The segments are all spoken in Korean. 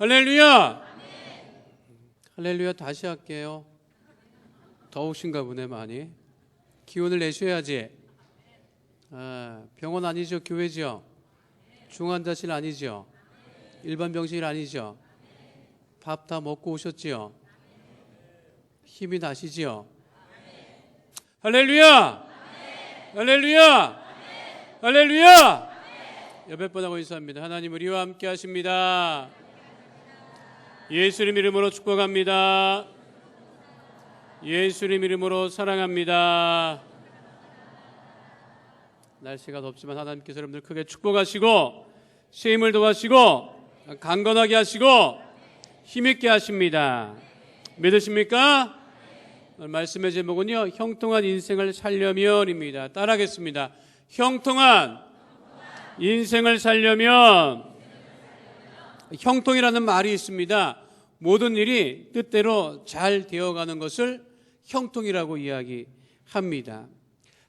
할렐루야. 할렐루야. 다시 할게요. 더우신가 보네 많이. 기운을 내셔야지. 병원 아니죠? 교회죠? 중환자실 아니죠? 일반 병실 아니죠? 밥 다 먹고 오셨지요? 힘이 나시지요? 할렐루야. 할렐루야. 할렐루야. 여백 번 하고 인사합니다. 하나님 우리와 함께 하십니다. 예수님 이름으로 축복합니다. 예수님 이름으로 사랑합니다. 날씨가 덥지만 하나님께서 여러분들 크게 축복하시고 새 힘을 더하시고 강건하게 하시고 힘있게 하십니다. 믿으십니까? 오늘 말씀의 제목은요, 형통한 인생을 살려면입니다. 따라하겠습니다. 형통한 인생을 살려면. 형통이라는 말이 있습니다. 모든 일이 뜻대로 잘 되어가는 것을 형통이라고 이야기합니다.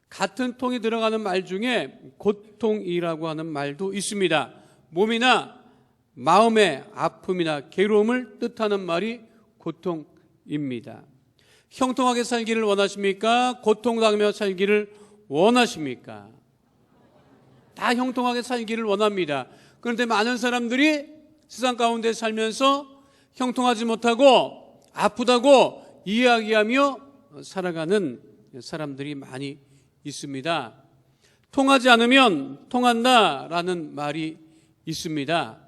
같은 통이 들어가는 말 중에 고통이라고 하는 말도 있습니다. 몸이나 마음의 아픔이나 괴로움을 뜻하는 말이 고통입니다. 형통하게 살기를 원하십니까? 고통당하며 살기를 원하십니까? 다 형통하게 살기를 원합니다. 그런데 많은 사람들이 세상 가운데 살면서 형통하지 못하고 아프다고 이야기하며 살아가는 사람들이 많이 있습니다. 통하지 않으면 통한다라는 말이 있습니다.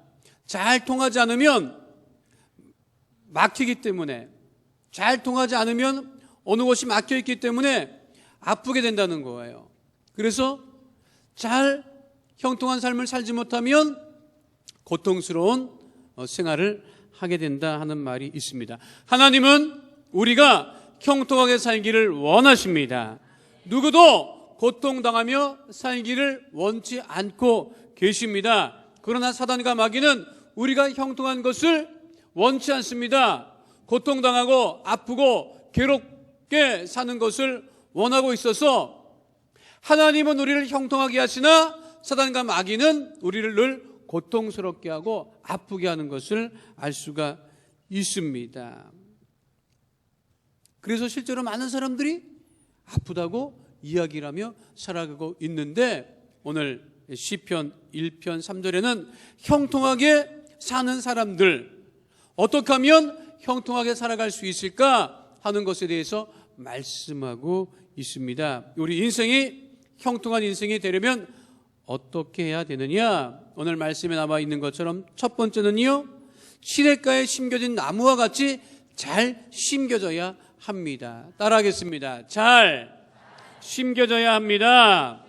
잘 통하지 않으면 막히기 때문에, 잘 통하지 않으면 어느 곳이 막혀 있기 때문에 아프게 된다는 거예요. 그래서 잘 형통한 삶을 살지 못하면 고통스러운 생활을 하게 된다 하는 말이 있습니다. 하나님은 우리가 형통하게 살기를 원하십니다. 누구도 고통당하며 살기를 원치 않고 계십니다. 그러나 사단과 마귀는 우리가 형통한 것을 원치 않습니다. 고통당하고 아프고 괴롭게 사는 것을 원하고 있어서 하나님은 우리를 형통하게 하시나 사단과 마귀는 우리를 늘 고통스럽게 하고 아프게 하는 것을 알 수가 있습니다. 그래서 실제로 많은 사람들이 아프다고 이야기를 하며 살아가고 있는데, 오늘 시편 1편 3절에는 형통하게 사는 사람들, 어떻게 하면 형통하게 살아갈 수 있을까 하는 것에 대해서 말씀하고 있습니다. 우리 인생이 형통한 인생이 되려면 어떻게 해야 되느냐? 오늘 말씀에 나와 있는 것처럼 첫 번째는요, 시냇가에 심겨진 나무와 같이 잘 심겨져야 합니다. 따라하겠습니다. 잘 심겨져야 합니다.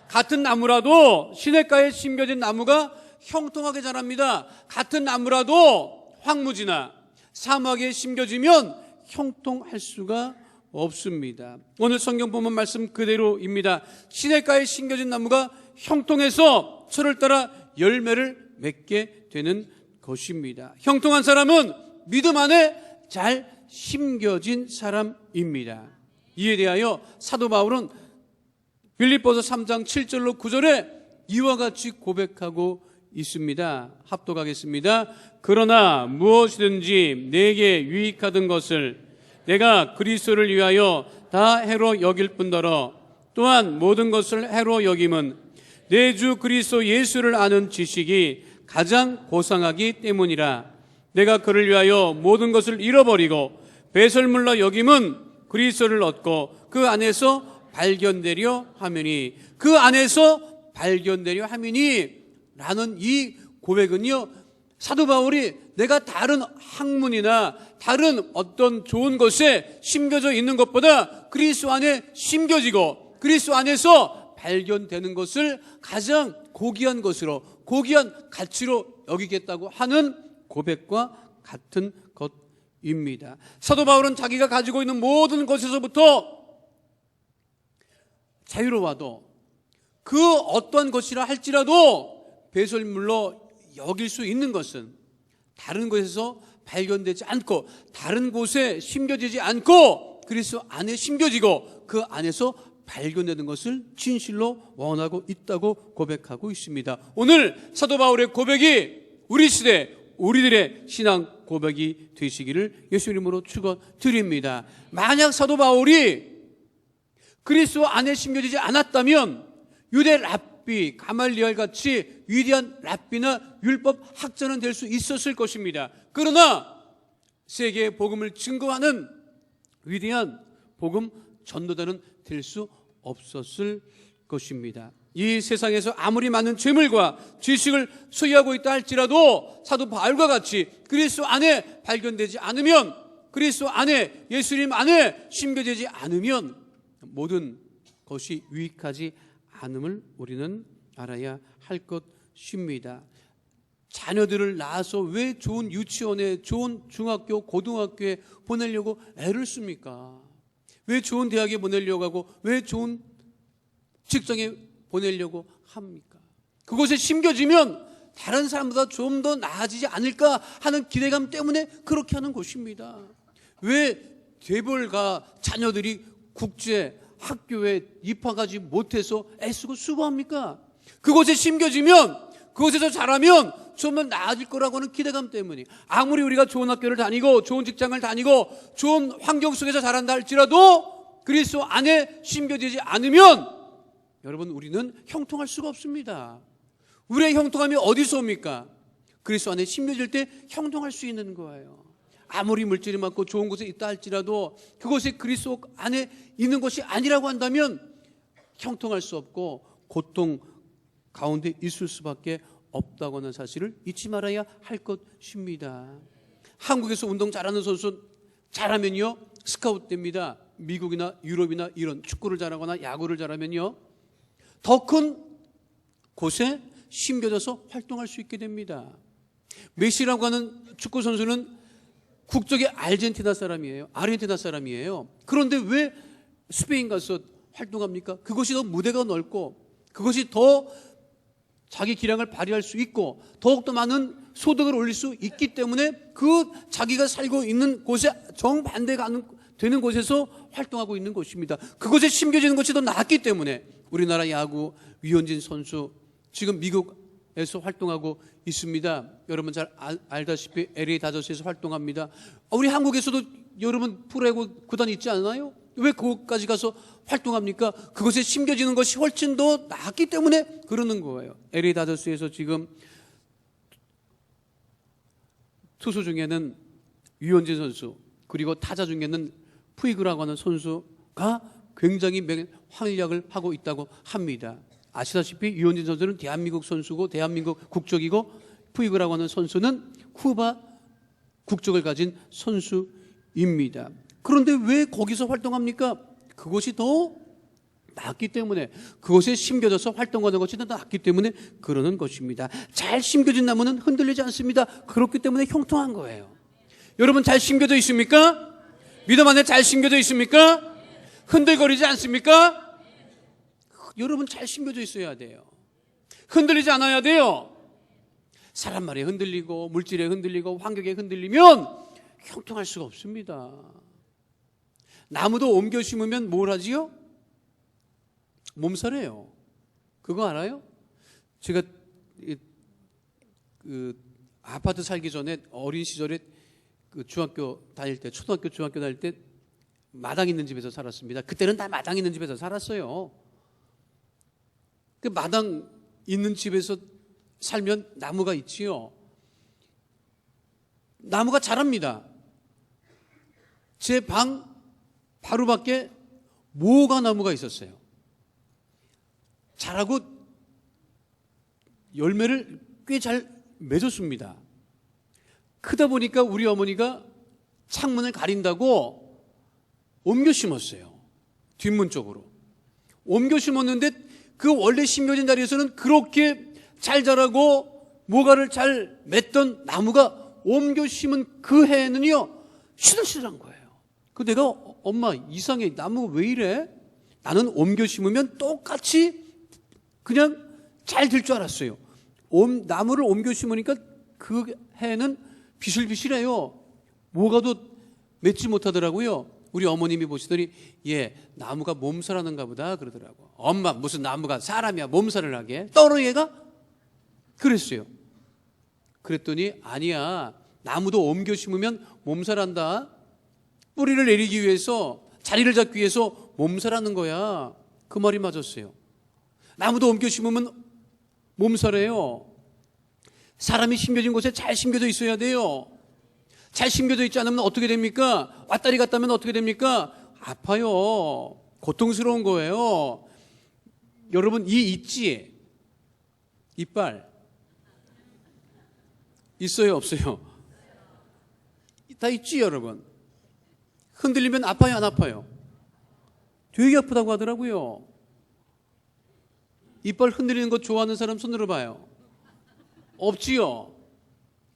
같은 나무라도 시냇가에 심겨진 나무가 형통하게 자랍니다. 같은 나무라도 황무지나 사막에 심겨지면 형통할 수가 없습니다. 오늘 성경 본문 말씀 그대로입니다. 시냇가에 심겨진 나무가 형통해서 철을 따라 열매를 맺게 되는 것입니다. 형통한 사람은 믿음 안에 잘 심겨진 사람입니다. 이에 대하여 사도 바울은 빌립보서 3장 7절로 9절에 이와 같이 고백하고 있습니다. 합독하겠습니다. 그러나 무엇이든지 내게 유익하던 것을 내가 그리스도를 위하여 다 해로 여길 뿐더러 또한 모든 것을 해로 여김은 내 주 그리스도 예수를 아는 지식이 가장 고상하기 때문이라. 내가 그를 위하여 모든 것을 잃어버리고 배설물로 여김은 그리스도를 얻고 그 안에서 발견되려 하매니, 그 안에서 발견되려 하매니 라는 이 고백은요, 사도 바울이 내가 다른 학문이나 다른 어떤 좋은 것에 심겨져 있는 것보다 그리스도 안에 심겨지고 그리스도 안에서 발견되는 것을 가장 고귀한 것으로, 고귀한 가치로 여기겠다고 하는 고백과 같은 것입니다. 사도 바울은 자기가 가지고 있는 모든 것에서부터 자유로워도 그 어떤 것이라 할지라도 배설물로 여길 수 있는 것은 다른 곳에서 발견되지 않고 다른 곳에 심겨지지 않고 그리스도 안에 심겨지고 그 안에서 발견되는 것을 진실로 원하고 있다고 고백하고 있습니다. 오늘 사도 바울의 고백이 우리 시대 우리들의 신앙 고백이 되시기를 예수 이름으로 축원드립니다. 만약 사도 바울이 그리스도 안에 심겨지지 않았다면 유대 랍비 가말리엘 같이 위대한 랍비나 율법 학자는 될 수 있었을 것입니다. 그러나 세계의 복음을 증거하는 위대한 복음 전도자는 될 수 없었을 것입니다. 이 세상에서 아무리 많은 재물과 지식을 소유하고 있다 할지라도 사도 바울과 같이 그리스도 안에 발견되지 않으면, 그리스도 안에, 예수님 안에 심겨지지 않으면 모든 것이 유익하지 않음을 우리는 알아야 할 것입니다. 자녀들을 낳아서 왜 좋은 유치원에, 좋은 중학교, 고등학교에 보내려고 애를 씁니까? 왜 좋은 대학에 보내려고 하고 왜 좋은 직장에 보내려고 합니까? 그곳에 심겨지면 다른 사람보다 좀 더 나아지지 않을까 하는 기대감 때문에 그렇게 하는 것입니다. 왜 대벌가 자녀들이 국제 학교에 입학하지 못해서 애쓰고 수고합니까? 그곳에 심겨지면, 그곳에서 자라면 좀 더 나아질 거라고 하는 기대감 때문에. 아무리 우리가 좋은 학교를 다니고 좋은 직장을 다니고 좋은 환경 속에서 자란다 할지라도 그리스도 안에 심겨지지 않으면 여러분, 우리는 형통할 수가 없습니다. 우리의 형통함이 어디서 옵니까? 그리스도 안에 심겨질 때 형통할 수 있는 거예요. 아무리 물질이 많고 좋은 곳에 있다 할지라도 그곳에 그리스도 안에 있는 것이 아니라고 한다면 형통할 수 없고 고통 가운데 있을 수밖에 없다고 하는 사실을 잊지 말아야 할 것입니다. 한국에서 운동 잘하는 선수 잘하면요 스카우트 됩니다. 미국이나 유럽이나 이런 축구를 잘하거나 야구를 잘하면요 더 큰 곳에 심겨져서 활동할 수 있게 됩니다. 메시라고 하는 축구 선수는 국적이 아르헨티나 사람이에요. 그런데 왜 스페인 가서 활동합니까? 그것이 더 무대가 넓고 그것이 더 자기 기량을 발휘할 수 있고 더욱더 많은 소득을 올릴 수 있기 때문에 그 자기가 살고 있는 곳에 정반대가 되는 곳에서 활동하고 있는 것입니다. 그곳에 심겨지는 것이 더 낫기 때문에 우리나라 야구 유현진 선수 지금 미국에서 활동하고 있습니다. 여러분 잘 알다시피 LA 다저스에서 활동합니다. 우리 한국에서도 여러분 프로야구 구단 있지 않나요? 왜 그곳까지 가서 활동합니까? 그곳에 심겨지는 것이 훨씬 더 낫기 때문에 그러는 거예요. LA 다저스에서 지금 투수 중에는 유현진 선수, 그리고 타자 중에는 푸이그라고 하는 선수가 굉장히 활약을 하고 있다고 합니다. 아시다시피 유현진 선수는 대한민국 선수고 대한민국 국적이고 푸이그라고 하는 선수는 쿠바 국적을 가진 선수입니다. 그런데 왜 거기서 활동합니까? 그것이 더 낫기 때문에, 그것에 심겨져서 활동하는 것이 더 낫기 때문에 그러는 것입니다. 잘 심겨진 나무는 흔들리지 않습니다. 그렇기 때문에 형통한 거예요. 여러분 잘 심겨져 있습니까? 믿음 안에 잘 심겨져 있습니까? 흔들거리지 않습니까? 여러분 잘 심겨져 있어야 돼요. 흔들리지 않아야 돼요. 사람 말에 흔들리고 물질에 흔들리고 환경에 흔들리면 형통할 수가 없습니다. 나무도 옮겨 심으면 뭘 하지요? 몸살이에요. 그거 알아요? 제가 아파트 살기 전에 어린 시절에 중학교 다닐 때, 초등학교 중학교 다닐 때 마당 있는 집에서 살았습니다. 그때는 다 마당 있는 집에서 살았어요. 그 마당 있는 집에서 살면 나무가 있지요. 나무가 자랍니다. 제 방 바로 밖에 모가 나무가 있었어요. 자라고 열매를 꽤 잘 맺었습니다. 크다 보니까 우리 어머니가 창문을 가린다고 옮겨 심었어요. 뒷문 쪽으로 옮겨 심었는데 그 원래 심겨진 자리에서는 그렇게 잘 자라고 모가를 잘 맺던 나무가 옮겨 심은 그 해에는요 시들시들한 거예요. 그 내가 엄마 이상해, 나무가 왜 이래? 나는 옮겨 심으면 똑같이 그냥 잘 될 줄 알았어요. 나무를 옮겨 심으니까 그 해는 비실비실해요. 모가도 맺지 못하더라고요. 우리 어머님이 보시더니 얘 나무가 몸살하는가 보다 그러더라고. 엄마 무슨 나무가 사람이야 몸살을 하게? 떨어 얘가? 그랬어요. 그랬더니 아니야, 나무도 옮겨 심으면 몸살한다. 뿌리를 내리기 위해서, 자리를 잡기 위해서 몸살하는 거야. 그 말이 맞았어요. 나무도 옮겨 심으면 몸살해요. 사람이 심겨진 곳에 잘 심겨져 있어야 돼요. 잘 심겨져 있지 않으면 어떻게 됩니까? 왔다리 갔다 하면 어떻게 됩니까? 아파요. 고통스러운 거예요. 여러분, 이 있지? 이빨 있어요, 없어요? 다 있지, 여러분? 흔들리면 아파요, 안 아파요? 되게 아프다고 하더라고요. 이빨 흔들리는 거 좋아하는 사람 손 들어봐요. 없지요?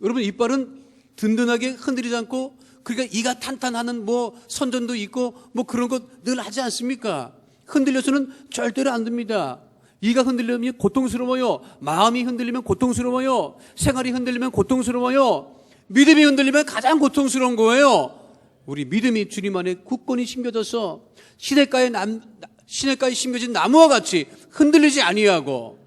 여러분, 이빨은 든든하게 흔들리지 않고, 그러니까 이가 탄탄하는 뭐 선전도 있고 뭐 그런 것 늘 하지 않습니까? 흔들려서는 절대로 안 됩니다. 이가 흔들리면 고통스러워요. 마음이 흔들리면 고통스러워요. 생활이 흔들리면 고통스러워요. 믿음이 흔들리면 가장 고통스러운 거예요. 우리 믿음이 주님 안에 굳건히 심겨져서 시냇가에 심겨진 나무와 같이 흔들리지 아니하고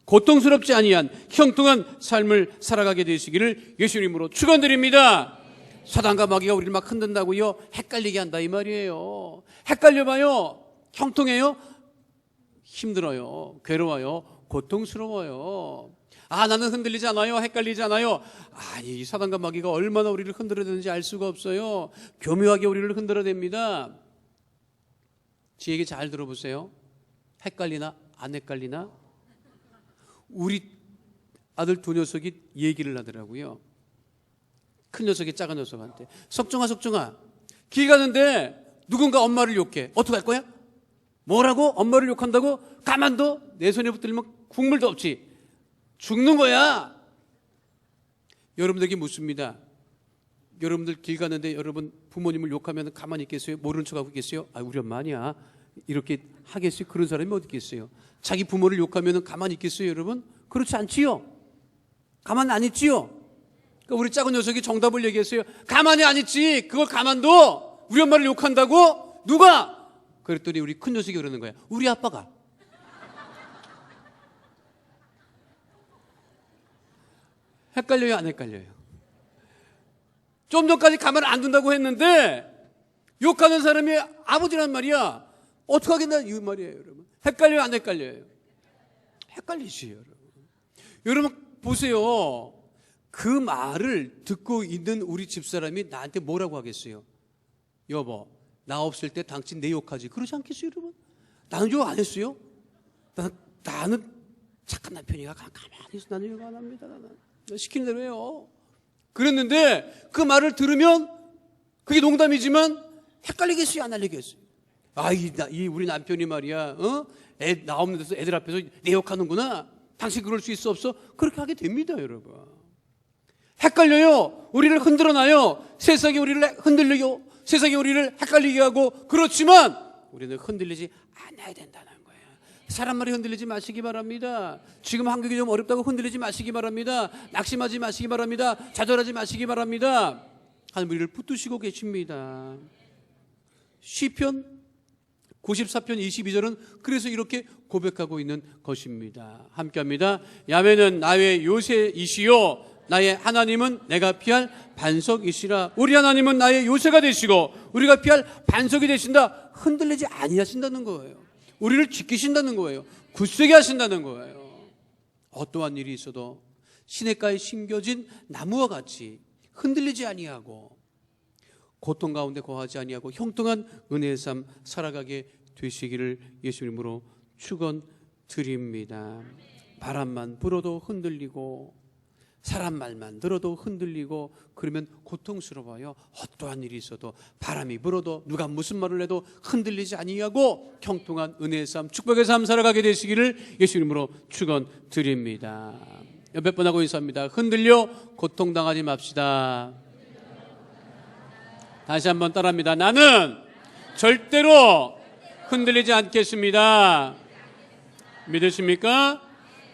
고통스럽지 아니한 형통한 삶을 살아가게 되시기를 예수님으로 축원드립니다. 사단과 마귀가 우리를 막 흔든다고요? 헷갈리게 한다 이 말이에요. 헷갈려봐요. 형통해요? 힘들어요. 괴로워요. 고통스러워요. 아, 나는 흔들리지 않아요. 헷갈리지 않아요. 아니, 이 사단과 마귀가 얼마나 우리를 흔들어대는지 알 수가 없어요. 교묘하게 우리를 흔들어댑니다. 제 얘기 잘 들어보세요. 헷갈리나 안 헷갈리나? 우리 아들 두 녀석이 얘기를 하더라고요. 큰 녀석이 작은 녀석한테, 석정아 길 가는데 누군가 엄마를 욕해. 어떡할 거야? 뭐라고? 엄마를 욕한다고? 가만둬? 내 손에 붙들면 국물도 없지. 죽는 거야. 여러분들에게 묻습니다. 여러분들 길 가는데 여러분 부모님을 욕하면 가만히 있겠어요? 모르는 척하고 있겠어요? 아, 우리 엄마 아니야. 이렇게 하겠어요? 그런 사람이 어디 있겠어요? 자기 부모를 욕하면 가만히 있겠어요, 여러분? 그렇지 않지요? 가만 안 있지요? 그러니까 우리 작은 녀석이 정답을 얘기했어요. 가만히 안 있지. 그걸 가만둬. 우리 엄마를 욕한다고? 누가? 그랬더니 우리 큰 녀석이 그러는 거야. 우리 아빠가. 헷갈려요, 안 헷갈려요? 좀 전까지 가만 안 둔다고 했는데 욕하는 사람이 아버지란 말이야. 어떡하겠나 이 말이에요, 여러분. 헷갈려요, 안 헷갈려요? 헷갈리지, 여러분. 여러분 보세요. 그 말을 듣고 있는 우리 집사람이 나한테 뭐라고 하겠어요? 여보, 나 없을 때 당신 내 욕하지. 그러지 않겠어요, 여러분? 나는 욕 안 했어요. 나는 착한 남편이가 가만히 있어. 나는 욕 안 합니다. 나는 시키는 대로 해요. 그랬는데 그 말을 들으면 그게 농담이지만 헷갈리겠어요, 안 헷갈리겠어요? 아, 이 우리 남편이 말이야, 나 없는 데서 애들 앞에서 내 욕하는구나. 당신 그럴 수 있어 없어? 그렇게 하게 됩니다, 여러분. 헷갈려요. 우리를 흔들어놔요. 세상이 우리를 흔들리고, 세상이 우리를 헷갈리게 하고, 그렇지만 우리는 흔들리지 않아야 된다는 거예요. 사람 말이 흔들리지 마시기 바랍니다. 지금 한국이 좀 어렵다고 흔들리지 마시기 바랍니다. 낙심하지 마시기 바랍니다. 좌절하지 마시기 바랍니다. 하나님 우리를 붙드시고 계십니다. 시편 94편 22절은 그래서 이렇게 고백하고 있는 것입니다. 함께합니다. 야훼는 나의 요새이시요 나의 하나님은 내가 피할 반석이시라. 우리 하나님은 나의 요새가 되시고 우리가 피할 반석이 되신다. 흔들리지 아니하신다는 거예요. 우리를 지키신다는 거예요. 굳세게 하신다는 거예요. 어떠한 일이 있어도 시냇가에 심겨진 나무와 같이 흔들리지 아니하고 고통 가운데 거하지 아니하고 형통한 은혜의 삶 살아가게 되시기를 예수님으로 축원드립니다. 바람만 불어도 흔들리고 사람 말만 들어도 흔들리고 그러면 고통스러워요. 어떠한 일이 있어도 바람이 불어도 누가 무슨 말을 해도 흔들리지 아니하고 형통한 은혜의 삶 축복의 삶 살아가게 되시기를 예수님으로 축원드립니다. 몇 번 하고 인사합니다. 흔들려 고통당하지 맙시다. 다시 한번 따라합니다. 나는 절대로 흔들리지 않겠습니다. 믿으십니까?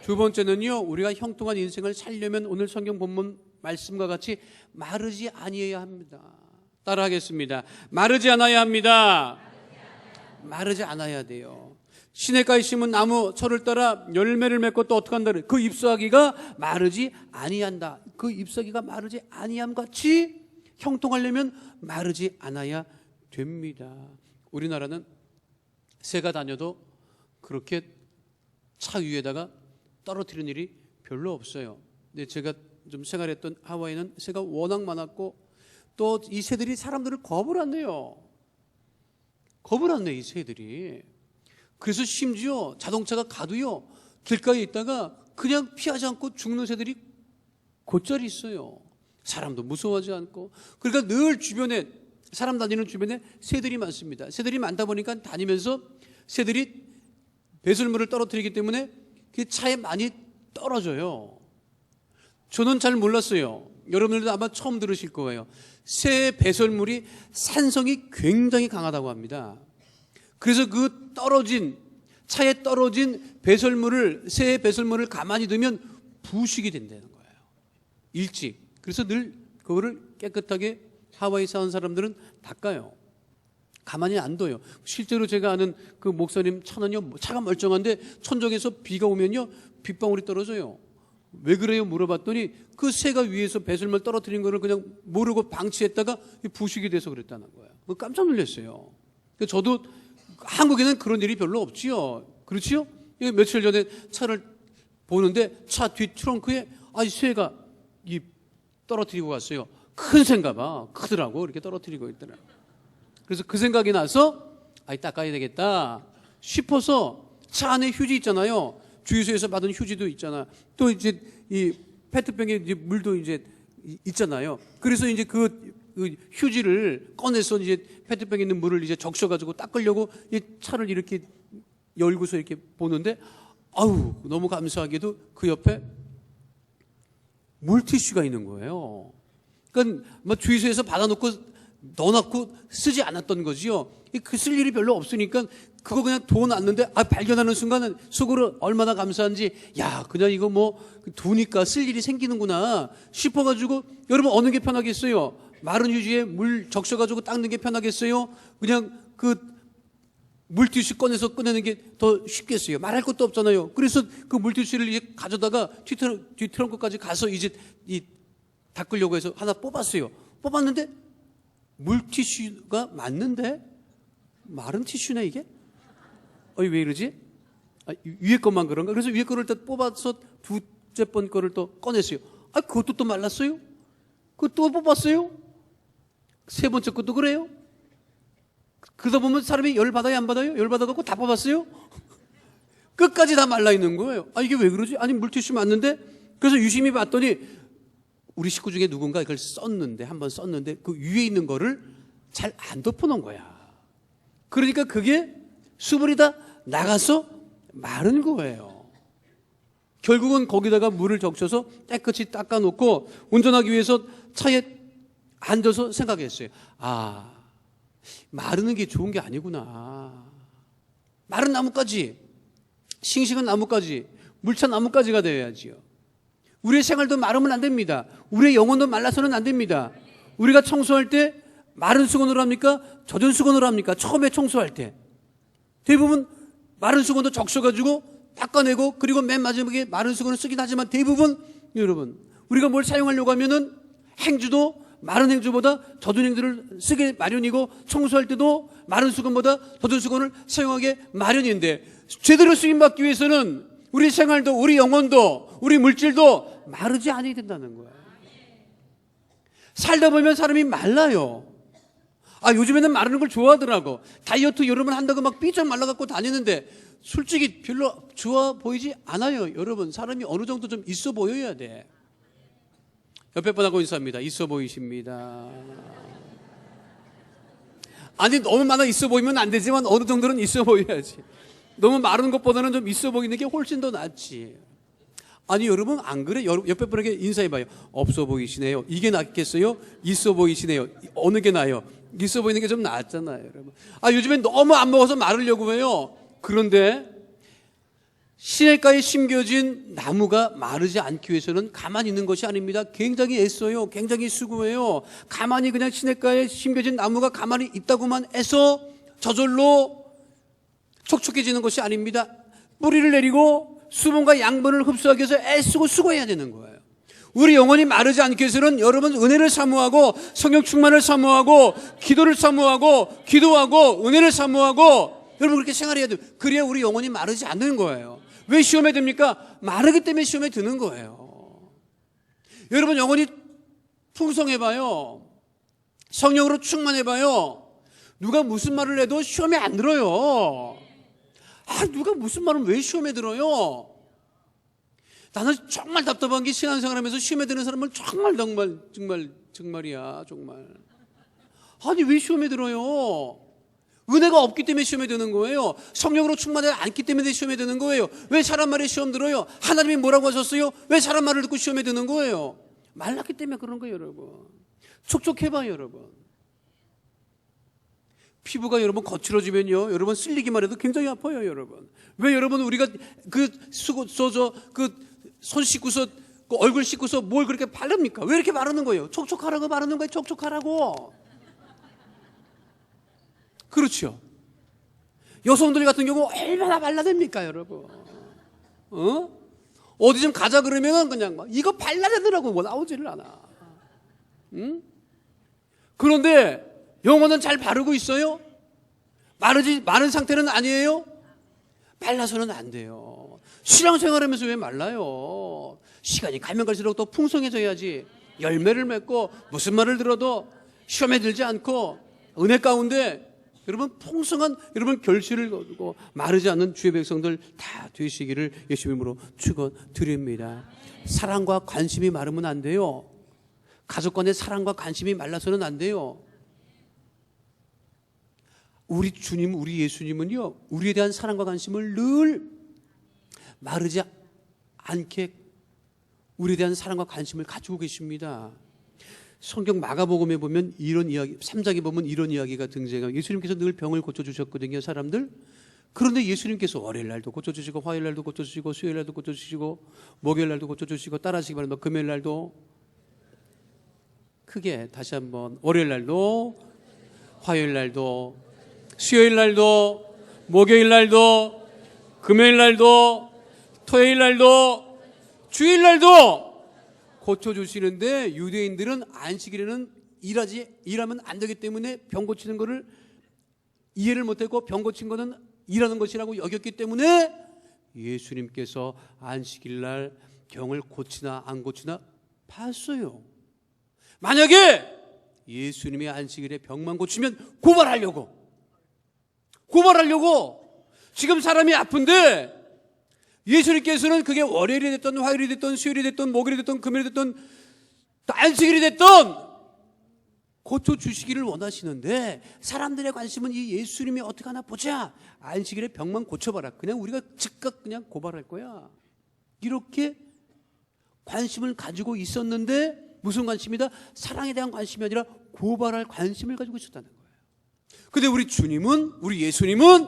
두 번째는요, 우리가 형통한 인생을 살려면 오늘 성경 본문 말씀과 같이 마르지 아니해야 합니다. 따라하겠습니다. 마르지 않아야 합니다. 마르지 않아야 돼요. 시냇가에 심은 나무 철을 따라 열매를 맺고 또 어떻게 한다? 그 잎사귀가 마르지 아니한다. 그 잎사귀가 마르지 아니함 같이 형통하려면 마르지 않아야 됩니다. 우리나라는 새가 다녀도 그렇게 차 위에다가 떨어뜨리는 일이 별로 없어요. 근데 제가 좀 생활했던 하와이는 새가 워낙 많았고 또 이 새들이 사람들을 겁을 안 내요. 겁을 안 내, 이 새들이. 그래서 심지어 자동차가 가도요, 길가에 있다가 그냥 피하지 않고 죽는 새들이 곧자리 있어요. 사람도 무서워하지 않고. 그러니까 늘 주변에, 사람 다니는 주변에 새들이 많습니다. 새들이 많다 보니까 다니면서 새들이 배설물을 떨어뜨리기 때문에 그 차에 많이 떨어져요. 저는 잘 몰랐어요. 여러분들도 아마 처음 들으실 거예요. 새 배설물이 산성이 굉장히 강하다고 합니다. 그래서 그 차에 떨어진 배설물을, 새 배설물을 가만히 두면 부식이 된다는 거예요. 일찍. 그래서 늘 그거를 깨끗하게 하와이 사는 사람들은 닦아요. 가만히 안 둬요. 실제로 제가 아는 그 목사님 차는요, 차가 멀쩡한데 천정에서 비가 오면요, 빗방울이 떨어져요. 왜 그래요? 물어봤더니 그 새가 위에서 배설물 떨어뜨린 거를 그냥 모르고 방치했다가 부식이 돼서 그랬다는 거예요. 깜짝 놀랐어요. 저도 한국에는 그런 일이 별로 없지요. 그렇지요? 며칠 전에 차를 보는데 차 뒤 트렁크에 새가 떨어뜨리고 갔어요. 큰 새인가 봐. 크더라고. 이렇게 떨어뜨리고 있더라고요. 그래서 그 생각이 나서 닦아야 되겠다 싶어서 차 안에 휴지 있잖아요. 주유소에서 받은 휴지도 있잖아. 또 이제 이 페트병에 이제 물도 이제 있잖아요. 그래서 이제 그 휴지를 꺼내서 이제 페트병에 있는 물을 이제 적셔가지고 닦으려고 이 차를 이렇게 열고서 이렇게 보는데 너무 감사하게도 그 옆에 물티슈가 있는 거예요. 그러니까 뭐 주유소에서 받아놓고 넣어놓고 쓰지 않았던 거지요. 그 쓸 일이 별로 없으니까 그거 그냥 둬놨는데 발견하는 순간은 속으로 얼마나 감사한지 그냥 이거 뭐 두니까 쓸 일이 생기는구나 싶어가지고 여러분 어느 게 편하겠어요? 마른 휴지에 물 적셔가지고 닦는 게 편하겠어요? 그냥 그 물티슈 꺼내서 꺼내는 게 더 쉽겠어요? 말할 것도 없잖아요. 그래서 그 물티슈를 이제 가져다가 뒤 트렁크까지 가서 이제 닦으려고 해서 하나 뽑았어요. 뽑았는데 물티슈가 맞는데 마른 티슈네 이게? 왜 이러지? 위에 것만 그런가? 그래서 위에 거를 또 뽑아서 두째 번 거를 또 꺼냈어요. 그것도 또 말랐어요? 그거 또 뽑았어요? 세 번째 것도 그래요? 그러다 보면 사람이 열 받아요, 안 받아요? 열 받아갖고 다 뽑았어요? 끝까지 다 말라 있는 거예요. 이게 왜 그러지? 물티슈 맞는데? 그래서 유심히 봤더니 우리 식구 중에 누군가 이걸 한번 썼는데 그 위에 있는 거를 잘 안 덮어놓은 거야. 그러니까 그게 수분이 다 나가서 마른 거예요. 결국은 거기다가 물을 적셔서 깨끗이 닦아놓고 운전하기 위해서 차에 앉아서 생각했어요. 마르는 게 좋은 게 아니구나. 마른 나뭇가지, 싱싱한 나뭇가지, 물찬 나뭇가지가 되어야지요. 우리의 생활도 마르면 안 됩니다. 우리의 영혼도 말라서는 안 됩니다. 우리가 청소할 때 마른 수건으로 합니까? 젖은 수건으로 합니까? 처음에 청소할 때 대부분 마른 수건도 적셔가지고 닦아내고 그리고 맨 마지막에 마른 수건을 쓰긴 하지만 대부분 여러분 우리가 뭘 사용하려고 하면은 행주도 마른 행주보다 젖은 행주를 쓰게 마련이고 청소할 때도 마른 수건보다 젖은 수건을 사용하게 마련인데 제대로 쓰임받기 위해서는 우리 생활도 우리 영혼도 우리 물질도 마르지 않아야 된다는 거예요. 살다 보면 사람이 말라요. 요즘에는 마르는 걸 좋아하더라고. 다이어트 여러분 한다고 막 삐쩍 말라갖고 다니는데 솔직히 별로 좋아 보이지 않아요. 여러분 사람이 어느 정도 좀 있어 보여야 돼. 옆에 분하고 인사합니다. 있어 보이십니다. 너무 많아 있어 보이면 안 되지만 어느 정도는 있어 보여야지. 너무 마른 것보다는 좀 있어 보이는 게 훨씬 더 낫지. 여러분 안 그래? 옆에 분에게 인사해봐요. 없어 보이시네요. 이게 낫겠어요? 있어 보이시네요. 어느 게 나아요? 있어 보이는 게 좀 낫잖아요, 여러분. 요즘엔 너무 안 먹어서 마르려고 해요. 그런데 시냇가에 심겨진 나무가 마르지 않기 위해서는 가만히 있는 것이 아닙니다. 굉장히 애써요. 굉장히 수고해요. 가만히 그냥 시냇가에 심겨진 나무가 가만히 있다고만 해서 저절로 촉촉해지는 것이 아닙니다. 뿌리를 내리고 수분과 양분을 흡수하기 위해서 애쓰고 수고해야 되는 거예요. 우리 영혼이 마르지 않기 위해서는 여러분 은혜를 사모하고 성령 충만을 사모하고 기도를 사모하고 기도하고 은혜를 사모하고 여러분 그렇게 생활해야 돼요. 그래야 우리 영혼이 마르지 않는 거예요. 왜 시험에 듭니까? 마르기 때문에 시험에 드는 거예요. 여러분 영혼이 풍성해봐요. 성령으로 충만해봐요. 누가 무슨 말을 해도 시험에 안 들어요. 누가 무슨 말은 왜 시험에 들어요? 나는 정말 답답한 게 신앙생활하면서 시험에 드는 사람은 정말이야. 아니 왜 시험에 들어요? 은혜가 없기 때문에 시험에 드는 거예요. 성령으로 충만하지 않기 때문에 시험에 드는 거예요. 왜 사람 말에 시험 들어요? 하나님이 뭐라고 하셨어요? 왜 사람 말을 듣고 시험에 드는 거예요? 말랐기 때문에 그런 거예요, 여러분. 촉촉해봐요, 여러분. 피부가 여러분 거칠어지면요, 여러분 쓸리기만 해도 굉장히 아파요, 여러분. 왜 여러분 우리가 손 씻고서 얼굴 씻고서 뭘 그렇게 바릅니까? 왜 이렇게 바르는 거예요? 촉촉하라고 바르는 거예요. 촉촉하라고. 그렇죠. 여성들 같은 경우 얼마나 발라댑니까, 여러분? 어디 좀 가자 그러면은 그냥 막 이거 발라대더라고 뭐 나오지를 않아. 응? 그런데 영혼은 잘 바르고 있어요? 마른 상태는 아니에요? 말라서는 안 돼요. 신앙생활하면서 왜 말라요? 시간이 가면 갈수록 더 풍성해져야지. 열매를 맺고 무슨 말을 들어도 시험에 들지 않고 은혜 가운데 여러분 풍성한 여러분 결실을 거두고 마르지 않는 주의 백성들 다 되시기를 예수 이름으로 축원드립니다. 사랑과 관심이 마르면 안 돼요. 가족 간의 사랑과 관심이 말라서는 안 돼요. 우리 주님, 우리 예수님은요, 우리에 대한 사랑과 관심을 늘 마르지 않게 우리에 대한 사랑과 관심을 가지고 계십니다. 성경 마가복음에 보면 이런 이야기, 3장에 보면 이런 이야기가 등장해요. 예수님께서 늘 병을 고쳐주셨거든요, 사람들. 그런데 예수님께서 월요일날도 고쳐주시고, 화요일날도 고쳐주시고, 수요일날도 고쳐주시고, 목요일날도 고쳐주시고, 따라하시기 바랍니다. 금요일날도 크게 다시 한번 월요일날도, 화요일날도, 수요일날도, 목요일날도, 금요일날도, 토요일날도, 주일날도 고쳐주시는데 유대인들은 안식일에는 일하면 안 되기 때문에 병 고치는 거를 이해를 못했고 병 고친 거는 일하는 것이라고 여겼기 때문에 예수님께서 안식일날 병을 고치나 안 고치나 봤어요. 만약에 예수님이 안식일에 병만 고치면 고발하려고 지금 사람이 아픈데 예수님께서는 그게 월요일이 됐든 화요일이 됐든 수요일이 됐든 목요일이 됐든 금요일이 됐든 안식일이 됐든 고쳐주시기를 원하시는데 사람들의 관심은 이 예수님이 어떻게 하나 보자. 안식일에 병만 고쳐봐라. 그냥 우리가 즉각 그냥 고발할 거야. 이렇게 관심을 가지고 있었는데 무슨 관심이다? 사랑에 대한 관심이 아니라 고발할 관심을 가지고 있었다는 거예요. 근데 우리 주님은, 우리 예수님은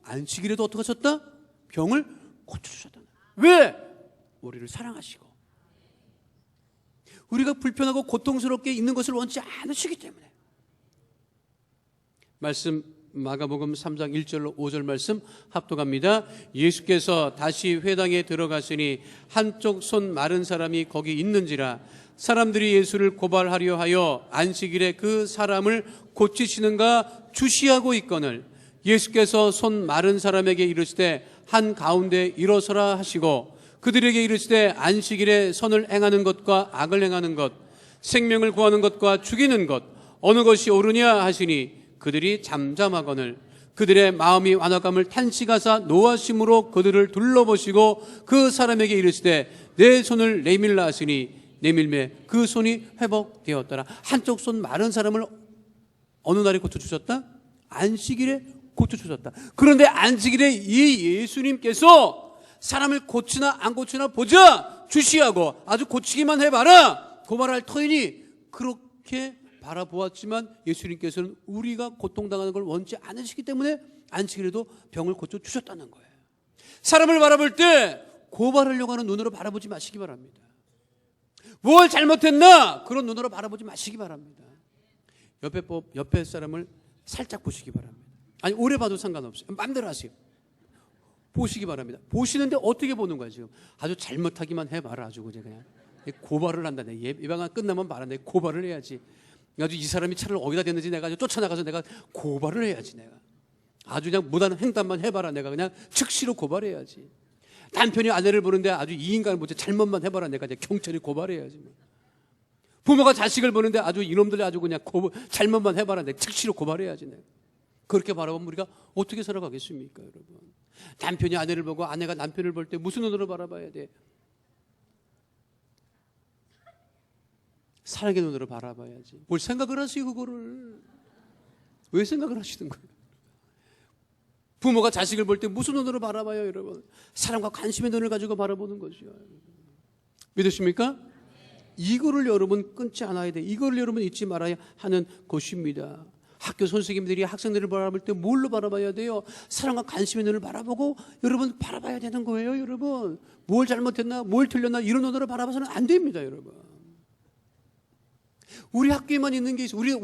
안식일에도 어떻게 하셨다? 병을 고쳐주셨다는 거예요. 왜? 우리를 사랑하시고 우리가 불편하고 고통스럽게 있는 것을 원치 않으시기 때문에. 말씀 마가복음 3장 1절로 5절 말씀 합독합니다. 예수께서 다시 회당에 들어가시니 한쪽 손 마른 사람이 거기 있는지라. 사람들이 예수를 고발하려 하여 안식일에 그 사람을 고치시는가 주시하고 있거늘 예수께서 손 마른 사람에게 이르시되 한 가운데 일어서라 하시고 그들에게 이르시되 안식일에 선을 행하는 것과 악을 행하는 것, 생명을 구하는 것과 죽이는 것 어느 것이 옳으냐 하시니 그들이 잠잠하거늘 그들의 마음이 완악함을 탄식하사 노하심으로 그들을 둘러보시고 그 사람에게 이르시되 내 손을 내밀라 하시니 내밀매 그 손이 회복되었더라. 한쪽 손 마른 사람을 어느 날에 고쳐주셨다? 안식일에 고쳐주셨다. 그런데 안식일에 이 예수님께서 사람을 고치나 안 고치나 보자 주시하고 아주 고치기만 해봐라 고발할 터이니 그렇게 바라보았지만 예수님께서는 우리가 고통당하는 걸 원치 않으시기 때문에 안식일에도 병을 고쳐주셨다는 거예요. 사람을 바라볼 때 고발하려고 하는 눈으로 바라보지 마시기 바랍니다. 뭘 잘못했나 그런 눈으로 바라보지 마시기 바랍니다. 옆에 사람을 살짝 보시기 바랍니다. 아니 오래 봐도 상관없어요. 마음대로 하세요. 보시기 바랍니다. 보시는데 어떻게 보는 거야 지금? 아주 잘못하기만 해봐라. 아주 그냥 고발을 한다. 내 예배가 끝나면 말아. 내 고발을 해야지. 아주 이 사람이 차를 어디다 댔는지 내가 쫓아나가서 내가 고발을 해야지. 내가 아주 그냥 무단 횡단만 해봐라. 내가 그냥 즉시로 고발해야지. 남편이 아내를 보는데 아주 이 인간을 못해 잘못만 해봐라. 내가 이제 경찰이 고발해야지. 부모가 자식을 보는데 아주 이놈들 아주 그냥 잘못만 해봐라. 내가 즉시로 고발해야지. 내가. 그렇게 바라보면 우리가 어떻게 살아가겠습니까, 여러분? 남편이 아내를 보고 아내가 남편을 볼 때 무슨 눈으로 바라봐야 돼? 사랑의 눈으로 바라봐야지. 뭘 생각을 하세요, 그거를? 왜 생각을 하시는 거예요? 부모가 자식을 볼 때 무슨 눈으로 바라봐요, 여러분? 사랑과 관심의 눈을 가지고 바라보는 거죠. 믿으십니까? 이거를 여러분 끊지 않아야 돼. 이거를 여러분 잊지 말아야 하는 것입니다. 학교 선생님들이 학생들을 바라볼 때 뭘로 바라봐야 돼요? 사랑과 관심의 눈을 바라보고 여러분 바라봐야 되는 거예요, 여러분. 뭘 잘못했나, 뭘 틀렸나 이런 눈으로 바라봐서는 안 됩니다, 여러분. 우리 학교에만 있는 게 있어요.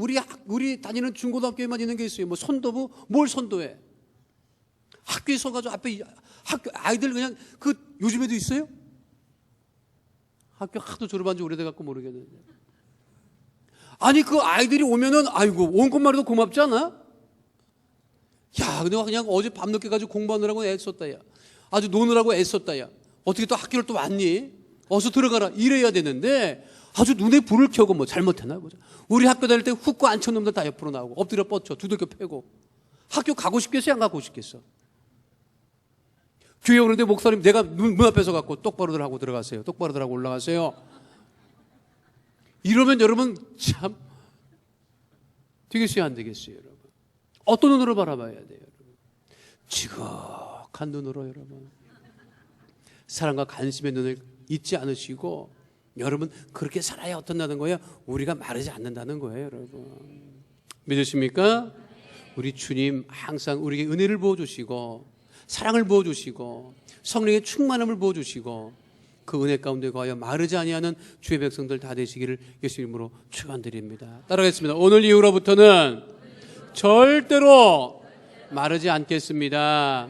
우리 다니는 중고등학교에만 있는 게 있어요. 뭐 선도부, 뭘 선도해? 학교에 서가지고 앞에 학교 아이들 그냥 요즘에도 있어요? 학교 하도 졸업한 지 오래돼갖고 모르겠는데. 아니 그 아이들이 오면은 아이고 온 것만 해도 고맙지 않아? 야 근데 그냥 어제 밤늦게 가지고 공부하느라고 애썼다 야. 아주 노느라고 애썼다 야. 어떻게 또 학교를 또 왔니? 어서 들어가라 이래야 되는데 아주 눈에 불을 켜고 뭐 잘못했나 보자. 우리 학교 다닐 때 훅고 안 친 놈들 다 옆으로 나오고 엎드려 뻗쳐 두들겨 패고. 학교 가고 싶겠어요? 안 가고 싶겠어? 교회 오는데 목사님 내가 문 앞에서 갖고 똑바로들 하고 들어가세요. 똑바로들 하고 올라가세요. 이러면 여러분 참 되겠어요? 안 되겠어요? 여러분 어떤 눈으로 바라봐야 돼요? 여러분 지극한 눈으로 여러분 사랑과 관심의 눈을 잊지 않으시고 여러분 그렇게 살아야 어떤다는 거예요? 우리가 마르지 않는다는 거예요, 여러분. 믿으십니까? 우리 주님 항상 우리에게 은혜를 부어주시고 사랑을 부어주시고 성령의 충만함을 부어주시고 그 은혜 가운데 거하여 마르지 아니하는 주의 백성들 다 되시기를 예수 이름으로 축원드립니다. 따라하겠습니다. 오늘 이후로부터는 절대로 마르지 않겠습니다.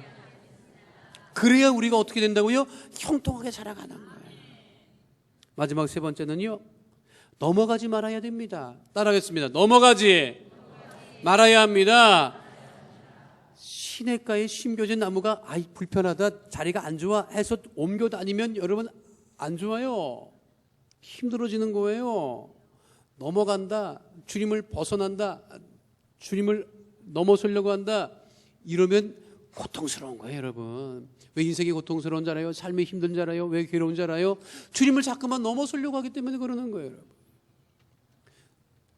그래야 우리가 어떻게 된다고요? 형통하게 살아가는 거예요. 마지막 세 번째는요, 넘어가지 말아야 됩니다. 따라하겠습니다. 넘어가지 말아야 합니다. 시냇가에 심겨진 나무가 아이 불편하다, 자리가 안 좋아 해서 옮겨 다니면 여러분 안 좋아요. 힘들어지는 거예요. 넘어간다, 주님을 벗어난다, 주님을 넘어서려고 한다, 이러면 고통스러운 거예요, 여러분. 왜 인생이 고통스러운 줄 알아요? 삶이 힘든 줄 알아요? 왜 괴로운 줄 알아요? 주님을 자꾸만 넘어서려고 하기 때문에 그러는 거예요, 여러분.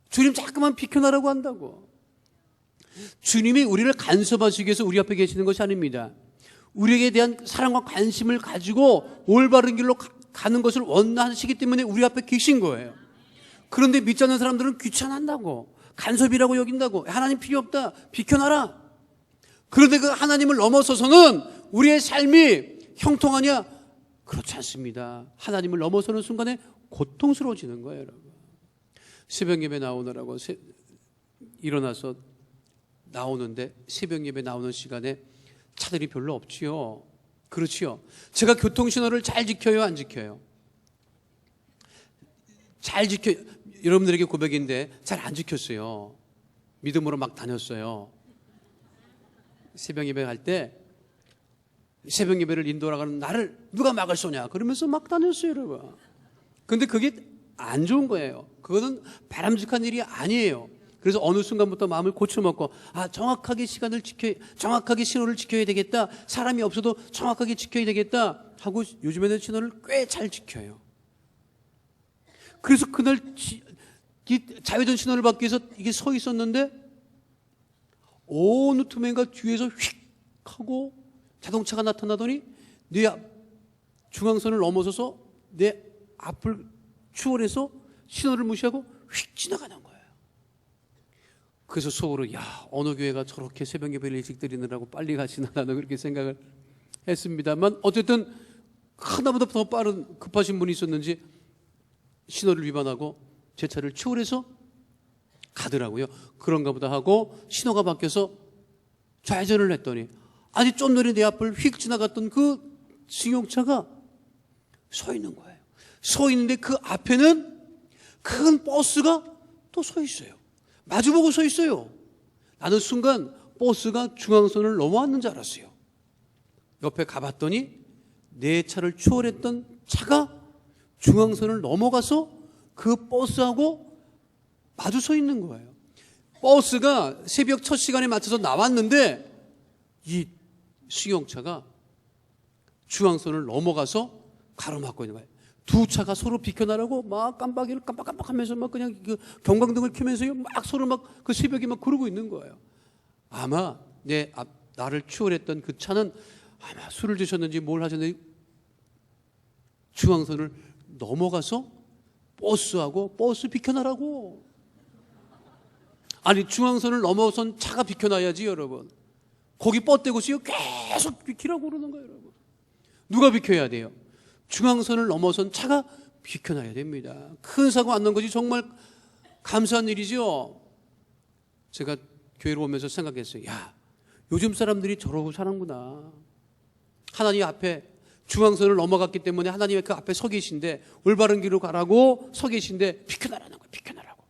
주님 자꾸만 비켜나라고 한다고. 주님이 우리를 간섭하시기 위해서 우리 앞에 계시는 것이 아닙니다. 우리에게 대한 사랑과 관심을 가지고 올바른 길로 가는 것을 원하시기 때문에 우리 앞에 계신 거예요. 그런데 믿지 않는 사람들은 귀찮아한다고, 간섭이라고 여긴다고, 하나님 필요 없다, 비켜나라. 그런데 그 하나님을 넘어서서는 우리의 삶이 형통하냐? 그렇지 않습니다. 하나님을 넘어서는 순간에 고통스러워지는 거예요, 여러분. 새벽 예배 나오느라고 일어나서 나오는데 새벽 예배 나오는 시간에 차들이 별로 없지요. 그렇지요. 제가 교통신호를 잘 지켜요, 안 지켜요? 잘 지켜요. 여러분들에게 고백인데 잘 안 지켰어요. 믿음으로 막 다녔어요. 새벽 예배 할 때 새벽 예배를 인도하는 나를 누가 막을 쏘냐 그러면서 막 다녔어요, 여러분. 근데 그게 안 좋은 거예요. 그거는 바람직한 일이 아니에요. 그래서 어느 순간부터 마음을 고쳐먹고 정확하게 시간을 정확하게 신호를 지켜야 되겠다. 사람이 없어도 정확하게 지켜야 되겠다 하고 요즘에는 신호를 꽤 잘 지켜요. 그래서 그날 자회전 신호를 받기 위해서 이게 서 있었는데 어느 틈엔가 뒤에서 휙 하고 자동차가 나타나더니 내 중앙선을 넘어서서 내 앞을 추월해서 신호를 무시하고 휙 지나가는 거예요. 그래서 속으로 어느 교회가 저렇게 새벽 예배를 일찍 드리느라고 빨리 가시나 나는 그렇게 생각을 했습니다만 어쨌든 하나보다 더 빠른 급하신 분이 있었는지 신호를 위반하고 제 차를 추월해서 가더라고요. 그런가 보다 하고 신호가 바뀌어서 좌회전을 했더니 아니 좀 전에 내 앞을 휙 지나갔던 그 승용차가 서 있는 거예요. 서 있는데 그 앞에는 큰 버스가 또 서 있어요. 마주보고 서 있어요. 나는 순간 버스가 중앙선을 넘어왔는 줄 알았어요. 옆에 가봤더니 내 차를 추월했던 차가 중앙선을 넘어가서 그 버스하고 마주 서 있는 거예요. 버스가 새벽 첫 시간에 맞춰서 나왔는데 이 승용차가 중앙선을 넘어가서 가로막고 있는 거예요. 두 차가 서로 비켜나라고 막 깜빡이를 깜빡깜빡하면서 막 그냥 그 경광등을 켜면서 막 서로 막 그 새벽에 막 그러고 있는 거예요. 아마 나를 추월했던 그 차는 아마 술을 드셨는지 뭘 하셨는지 중앙선을 넘어가서 버스하고 버스 비켜나라고. 아니 중앙선을 넘어선 차가 비켜나야지 여러분. 거기 뻗대고 있어요. 계속 비키라고 그러는 거예요 여러분. 누가 비켜야 돼요? 중앙선을 넘어선 차가 비켜나야 됩니다. 큰 사고 안 난 것이 정말 감사한 일이죠. 제가 교회로 오면서 생각했어요. 야, 요즘 사람들이 저러고 사는구나. 하나님 앞에 중앙선을 넘어갔기 때문에 하나님의 그 앞에 서 계신데 올바른 길로 가라고 서 계신데 비켜나라는 거예요. 비켜나라고.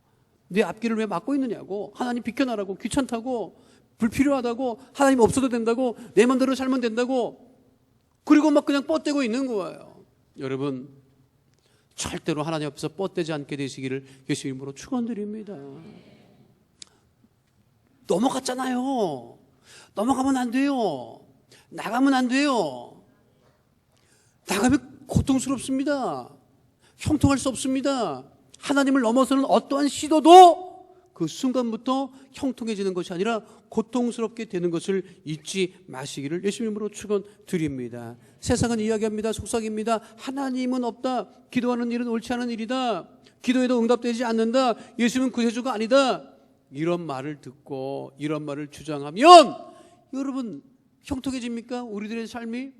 내 앞길을 왜 막고 있느냐고. 하나님 비켜나라고. 귀찮다고. 불필요하다고. 하나님 없어도 된다고. 내 맘대로 살면 된다고. 그리고 막 그냥 뻗대고 있는 거예요. 여러분 절대로 하나님 앞에서 뻗대지 않게 되시기를 예수 이름으로 축원드립니다. 넘어갔잖아요. 넘어가면 안 돼요. 나가면 안 돼요. 나가면 고통스럽습니다. 형통할 수 없습니다. 하나님을 넘어서는 어떠한 시도도 그 순간부터 형통해지는 것이 아니라 고통스럽게 되는 것을 잊지 마시기를 예수 이름으로 축원드립니다. 세상은 이야기합니다. 속삭입니다. 하나님은 없다. 기도하는 일은 옳지 않은 일이다. 기도해도 응답되지 않는다. 예수는 구세주가 아니다. 이런 말을 듣고 이런 말을 주장하면 여러분 형통해집니까? 우리들의 삶이?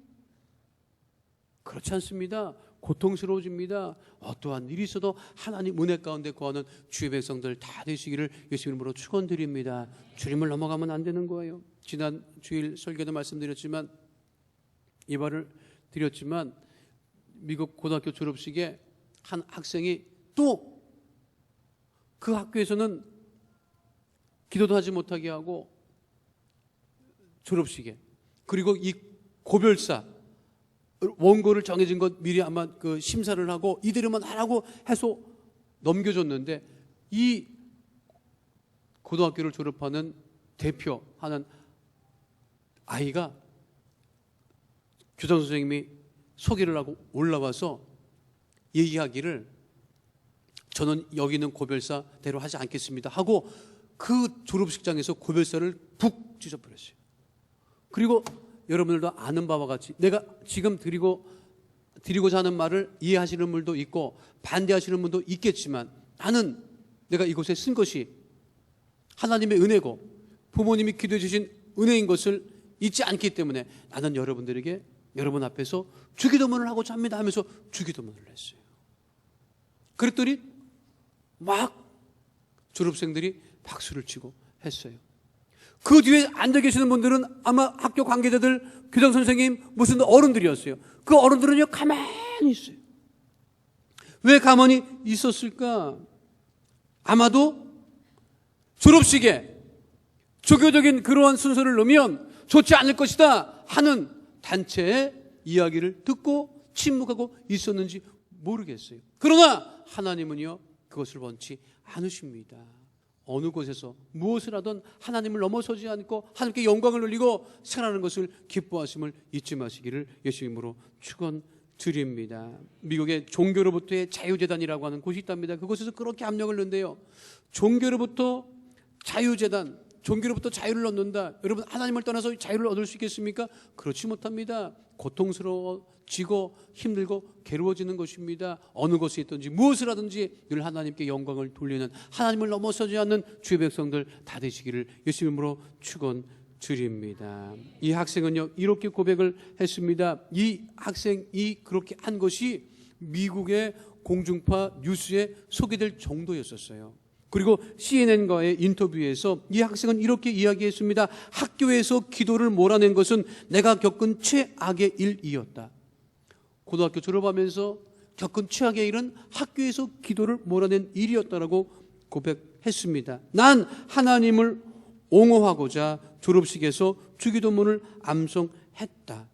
그렇지 않습니다. 고통스러워집니다. 어떠한 일이 있어도 하나님 은혜 가운데 거하는 주의 백성들 다 되시기를 예수 이름으로 축원드립니다. 주님을 넘어가면 안 되는 거예요. 지난 주일 설교도 말씀드렸지만 예발을 드렸지만 미국 고등학교 졸업식에 한 학생이 또 그 학교에서는 기도도 하지 못하게 하고 졸업식에 그리고 이 고별사 원고를 정해진 것 미리 아마 그 심사를 하고 이대로만 하라고 해서 넘겨줬는데 이 고등학교를 졸업하는 대표하는 아이가 교장 선생님이 소개를 하고 올라와서 얘기하기를 저는 여기 있는 고별사대로 하지 않겠습니다 하고 그 졸업식장에서 고별사를 푹 찢어버렸어요. 그리고 여러분들도 아는 바와 같이 내가 지금 드리고자 하는 말을 이해하시는 분도 있고 반대하시는 분도 있겠지만 나는 내가 이곳에 쓴 것이 하나님의 은혜고 부모님이 기도해 주신 은혜인 것을 잊지 않기 때문에 나는 여러분들에게 여러분 앞에서 주기도문을 하고자 합니다 하면서 주기도문을 했어요. 그랬더니 막 졸업생들이 박수를 치고 했어요. 그 뒤에 앉아 계시는 분들은 아마 학교 관계자들, 교장 선생님, 무슨 어른들이었어요. 그 어른들은요 가만히 있어요. 왜 가만히 있었을까? 아마도 졸업식에 조교적인 그러한 순서를 넣으면 좋지 않을 것이다 하는 단체의 이야기를 듣고 침묵하고 있었는지 모르겠어요. 그러나 하나님은요 그것을 원치 않으십니다. 어느 곳에서 무엇을 하든 하나님을 넘어서지 않고 하나님께 영광을 돌리고 생활하는 것을 기뻐하심을 잊지 마시기를 예수 이름으로 축원드립니다. 미국의 종교로부터의 자유재단이라고 하는 곳이 있답니다. 그곳에서 그렇게 압력을 넣는데요. 종교로부터 자유재단, 종교로부터 자유를 얻는다. 여러분 하나님을 떠나서 자유를 얻을 수 있겠습니까? 그렇지 못합니다. 고통스러워지고 힘들고 괴로워지는 것입니다. 어느 곳에 있든지 무엇을 하든지 늘 하나님께 영광을 돌리는 하나님을 넘어서지 않는 주의 백성들 다 되시기를 예수 이름으로 축원드립니다. 이 학생은요 이렇게 고백을 했습니다. 이 학생이 그렇게 한 것이 미국의 공중파 뉴스에 소개될 정도였었어요. 그리고 CNN과의 인터뷰에서 이 학생은 이렇게 이야기했습니다. 학교에서 기도를 몰아낸 것은 내가 겪은 최악의 일이었다. 고등학교 졸업하면서 겪은 최악의 일은 학교에서 기도를 몰아낸 일이었다라고 고백했습니다. 난 하나님을 옹호하고자 졸업식에서 주기도문을 암송했다.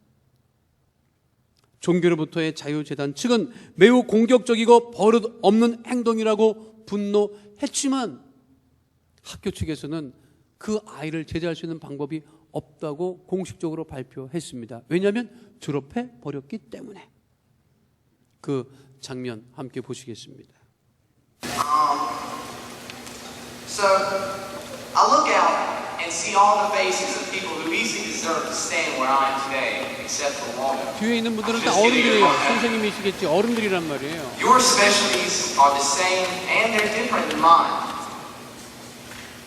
종교로부터의 자유재단 측은 매우 공격적이고 버릇 없는 행동이라고 분노했지만 학교 측에서는 그 아이를 제재할 수 있는 방법이 없다고 공식적으로 발표했습니다. 왜냐하면 졸업해 버렸기 때문에. 그 장면 함께 보시겠습니다. So I look out and see all the faces of people who easily deserve to stand where I am today, except for one. 뒤에 있는 분들은 다 어른들이에요. 선생님이시겠지. 어른들이란 말이에요. Your specialties are the same and they're different than mine.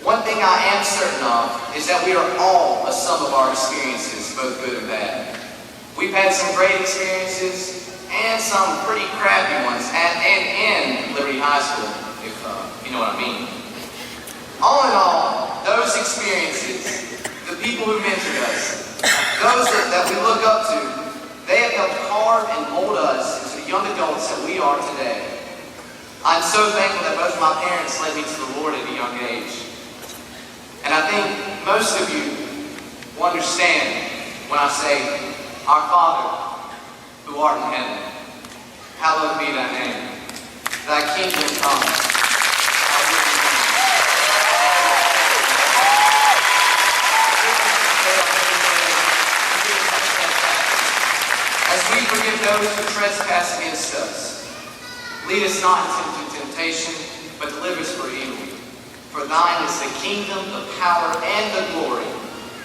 One thing I am certain of is that we are all a sum of our experiences, both good and bad. We've had some great experiences and some pretty crappy ones at and in Liberty High School, if you know what I mean. All in all, those experiences, the people who mentored us, those that we look up to, they have helped carve and mold us into the young adults that we are today. I'm so thankful that both of my parents led me to the Lord at a young age. And I think most of you will understand when I say, Our Father, who art in heaven, hallowed be thy name. Thy kingdom come. As we forgive those who trespass against us, lead us not into temptation, but deliver us from evil. For thine is the kingdom, the power, and the glory,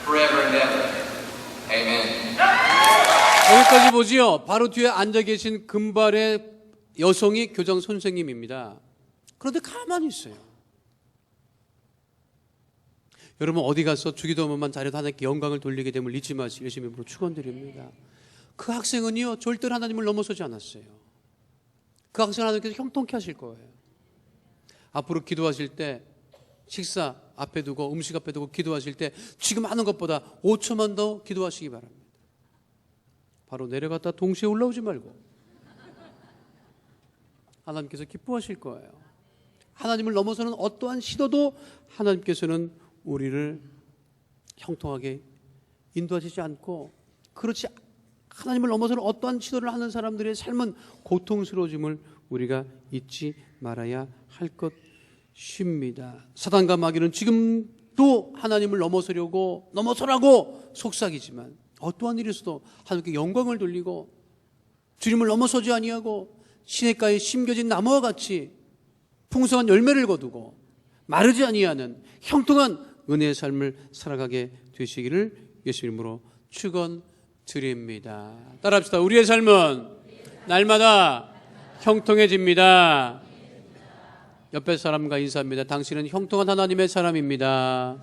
forever and ever. Amen. 여기까지 보지요. 바로 뒤에 앉아 계신 금발의 여성이 교장 선생님입니다. 그런데 가만히 있어요. 여러분 어디 가서 주기도문만 잘해도 하나님께 영광을 돌리게 됨을 잊지 마시길 예수님으로 축원드립니다. 그 학생은요 절대로 하나님을 넘어서지 않았어요. 그 학생은 하나님께서 형통케 하실 거예요. 앞으로 기도하실 때 식사 앞에 두고 음식 앞에 두고 기도하실 때 지금 하는 것보다 5초만 더 기도하시기 바랍니다. 바로 내려갔다 동시에 올라오지 말고 하나님께서 기뻐하실 거예요. 하나님을 넘어서는 어떠한 시도도 하나님께서는 우리를 형통하게 인도하시지 않고, 그렇지 하나님을 넘어서는 어떠한 시도를 하는 사람들의 삶은 고통스러워짐을 우리가 잊지 말아야 할 것입니다. 사단과 마귀는 지금도 하나님을 넘어서라고 속삭이지만 어떠한 일에서도 하나님께 영광을 돌리고 주님을 넘어서지 아니하고 시냇가에 심겨진 나무와 같이 풍성한 열매를 거두고 마르지 아니하는 형통한 은혜의 삶을 살아가게 되시기를 예수 이름으로 축원드립니다. 따라합시다. 우리의 삶은 날마다 형통해집니다. 옆에 사람과 인사합니다. 당신은 형통한 하나님의 사람입니다.